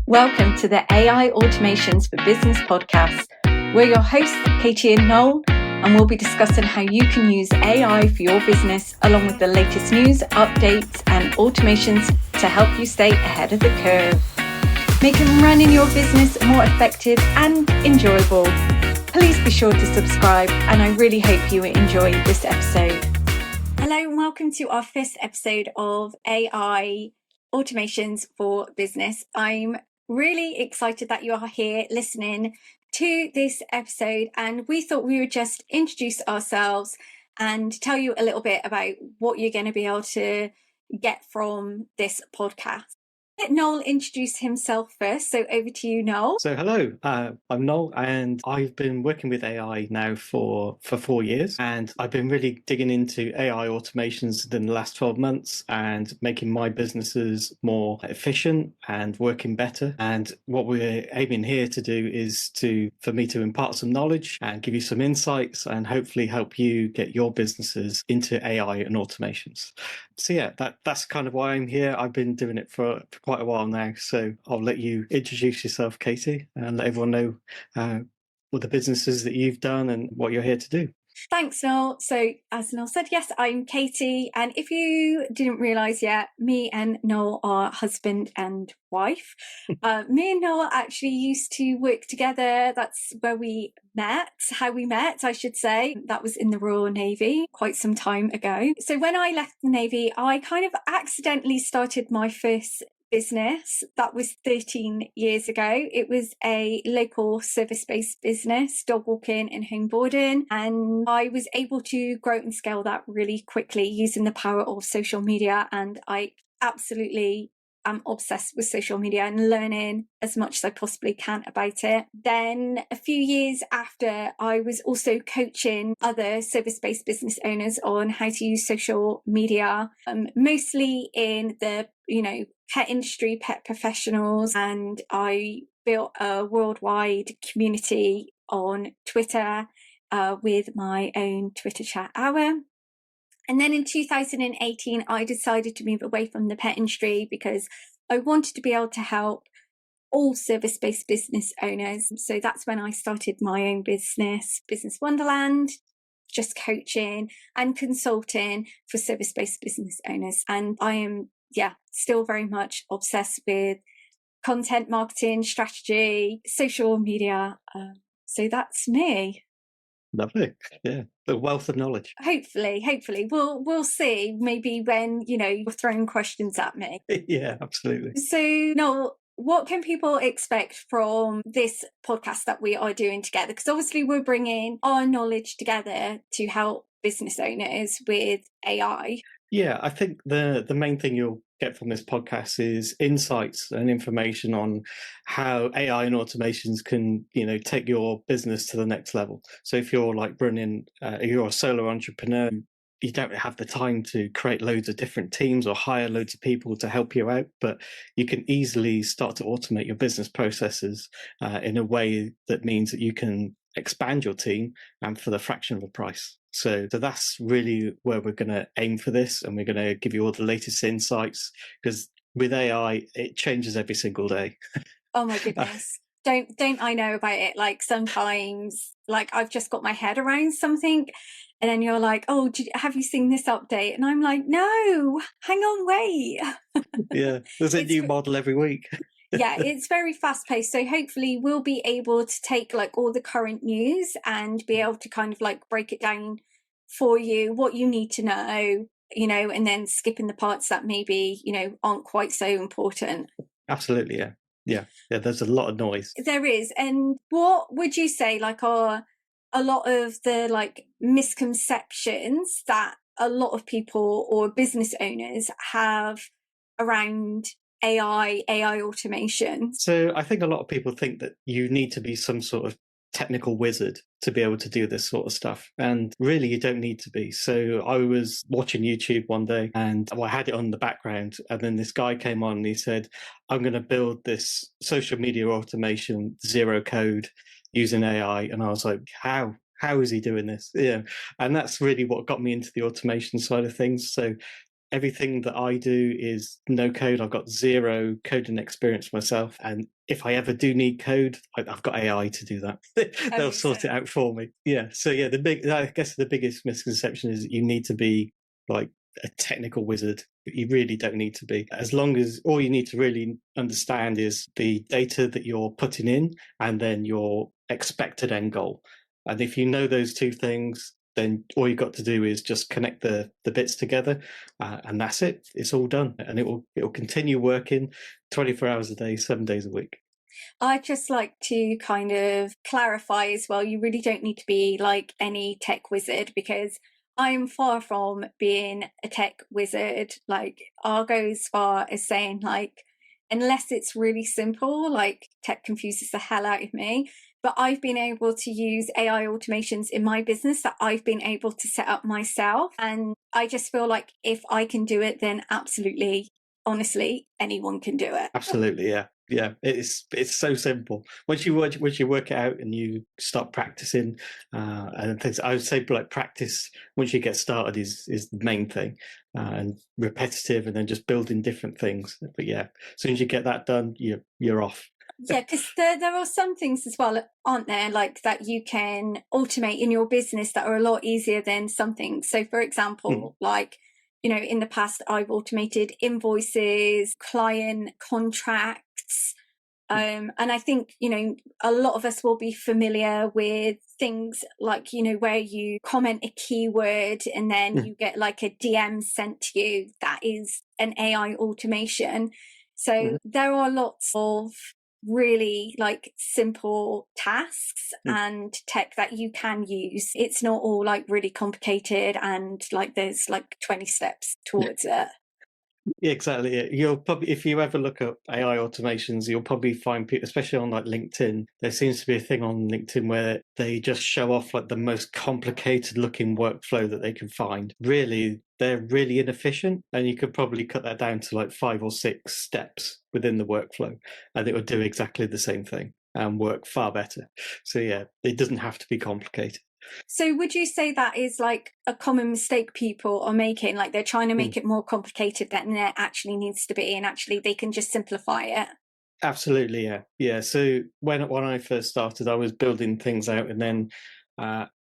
Welcome to the AI Automations for Business podcast. We're your hosts, Katie and Noel, and we'll be discussing how you can use AI for your business, along with the latest news, updates, and automations to help you stay ahead of the curve, making running your business more effective and enjoyable. Please be sure to subscribe, and I really hope you enjoy this episode. Hello, and welcome to our first episode of AI Automations for Business. I'm really excited that you are here listening to this episode, and we thought we would just introduce ourselves and tell you a little bit about what you're going to be able to get from this podcast. Let Noel introduce himself first. So over to you, Noel. So hello, I'm Noel, and I've been working with AI now for 4 years, and I've been really digging into AI automations in the last 12 months and making my businesses more efficient and working better. And what we're aiming here to do is for me to impart some knowledge and give you some insights and hopefully help you get your businesses into AI and automations. So yeah, that's kind of why I'm here. I've been doing it for quite a while now, so I'll let you introduce yourself, Katie, and let everyone know what the businesses that you've done and what you're here to do. Thanks, Noel. So as Noel said, yes, I'm Katie. And if you didn't realise yet, me and Noel are husband and wife. Me and Noel actually used to work together. That's where we met, how we met, I should say. That was in the Royal Navy quite some time ago. So when I left the Navy, I kind of accidentally started my first business. That was 13 years ago. It was a local service-based business, dog walking and home boarding, and I was able to grow and scale that really quickly using the power of social media. And I absolutely am obsessed with social media and learning as much as I possibly can about it. Then a few years after, I was also coaching other service-based business owners on how to use social media, mostly in the pet industry, pet professionals, and I built a worldwide community on Twitter with my own Twitter chat hour. And then in 2018, I decided to move away from the pet industry because I wanted to be able to help all service-based business owners. So that's when I started my own business, Business Wonderland, just coaching and consulting for service-based business owners. And I am, still very much obsessed with content marketing, strategy, social media. So that's me. Lovely. Yeah, the wealth of knowledge. Hopefully, we'll see. Maybe when you're throwing questions at me. Yeah, absolutely. So, Noel, what can people expect from this podcast that we are doing together? Because obviously, we're bringing our knowledge together to help business owners with AI. Yeah, I think the main thing you'll get from this podcast is insights and information on how AI and automations can, take your business to the next level. So if you're you're a solo entrepreneur, you don't have the time to create loads of different teams or hire loads of people to help you out, but you can easily start to automate your business processes in a way that means that you can expand your team and for the fraction of the price. So that's really where we're going to aim for this, and we're going to give you all the latest insights, because with AI, it changes every single day. Oh my goodness. Don't I know about it? Like sometimes, I've just got my head around something, and then you're like, "Oh, have you seen this update?" And I'm like, "No, hang on, wait." Yeah, there's a new model every week. Yeah, it's very fast paced. So hopefully we'll be able to take all the current news and be able to kind of break it down for you, what you need to know, and then skipping the parts that maybe, aren't quite so important. Absolutely. Yeah. Yeah. There's a lot of noise. There is. And what would you say are a lot of the misconceptions that a lot of people or business owners have around AI automation? So I think a lot of people think that you need to be some sort of technical wizard to be able to do this sort of stuff, and really you don't need to be. So I was watching YouTube one day, and I had it on the background, and then this guy came on and he said, "I'm going to build this social media automation zero code using AI," and I was like, how is he doing this? And that's really what got me into the automation side of things. So everything that I do is no code. I've got zero coding experience myself. And if I ever do need code, I've got AI to do that. They'll sort it out for me. Yeah. So yeah, I guess the biggest misconception is that you need to be like a technical wizard. You really don't need to be. As long as all you need to really understand is the data that you're putting in and then your expected end goal. And if you know those two things, then all you've got to do is just connect the bits together, and that's it. It's all done, and it will continue working 24 hours a day, 7 days a week. I'd just like to kind of clarify as well, you really don't need to be like any tech wizard, because I'm far from being a tech wizard. Like, I'll go as far as saying, like, unless it's really simple, like, tech confuses the hell out of me. But I've been able to use AI automations in my business that I've been able to set up myself. And I just feel like if I can do it, then absolutely, honestly, anyone can do it. Absolutely, yeah. Yeah, it's so simple. Once you work it out and you start practicing, and things, I would say like practice once you get started is the main thing, and repetitive, and then just building different things. But yeah, as soon as you get that done, you're off. Yeah, because there are some things as well, aren't there, like that you can automate in your business that are a lot easier than some things. So, for example, like, you know, in the past, I've automated invoices, client contracts. And I think, you know, a lot of us will be familiar with things like, you know, where you comment a keyword and then you get like a DM sent to you. That is an AI automation. So there are lots of really like simple tasks and tech that you can use. It's not all like really complicated and like there's like 20 steps towards it. Yeah, exactly. You'll probably, if you ever look up AI automations, you'll probably find people, especially on like LinkedIn, there seems to be a thing on LinkedIn where they just show off like the most complicated looking workflow that they can find. Really, they're really inefficient, and you could probably cut that down to like 5 or 6 steps within the workflow, and it would do exactly the same thing and work far better. So yeah, it doesn't have to be complicated. So would you say that is like a common mistake people are making? Like they're trying to make it more complicated than it actually needs to be, and actually they can just simplify it? Absolutely, yeah. Yeah. So when I first started, I was building things out and then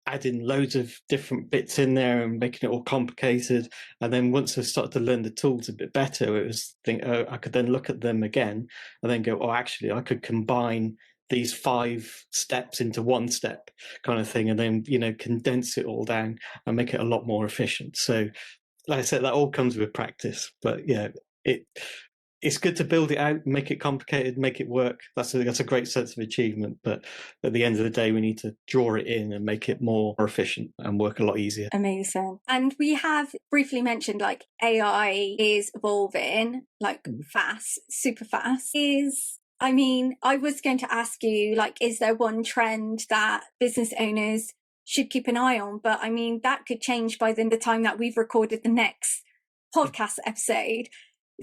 adding loads of different bits in there and making it all complicated. And then once I started to learn the tools a bit better, it was I could then look at them again and then go, oh, actually, I could combine these 5 steps into 1 step kind of thing, and then, you know, condense it all down and make it a lot more efficient. So like I said, that all comes with practice, but yeah, it's good to build it out, make it complicated, make it work. That's a great sense of achievement. But at the end of the day, we need to draw it in and make it more efficient and work a lot easier. Amazing. And we have briefly mentioned like AI is evolving like fast, super fast. I was going to ask you, like, is there one trend that business owners should keep an eye on? But I mean, that could change by the time that we've recorded the next podcast episode.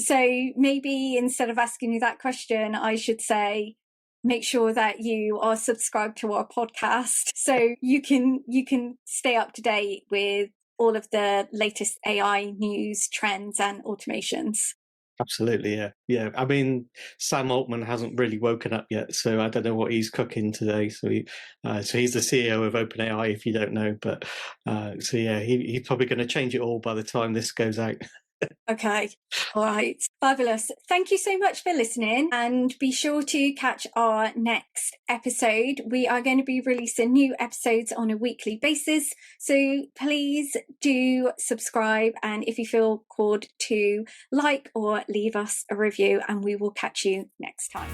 So maybe instead of asking you that question, I should say, make sure that you are subscribed to our podcast so you can stay up to date with all of the latest AI news, trends, and automations. Absolutely, yeah. Yeah. I mean, Sam Altman hasn't really woken up yet, so I don't know what he's cooking today. So he's the CEO of OpenAI, if you don't know. But so yeah, he's probably going to change it all by the time this goes out. Okay. All right. Fabulous. Thank you so much for listening, and be sure to catch our next episode. We are going to be releasing new episodes on a weekly basis. So please do subscribe. And if you feel called to like or leave us a review, and we will catch you next time.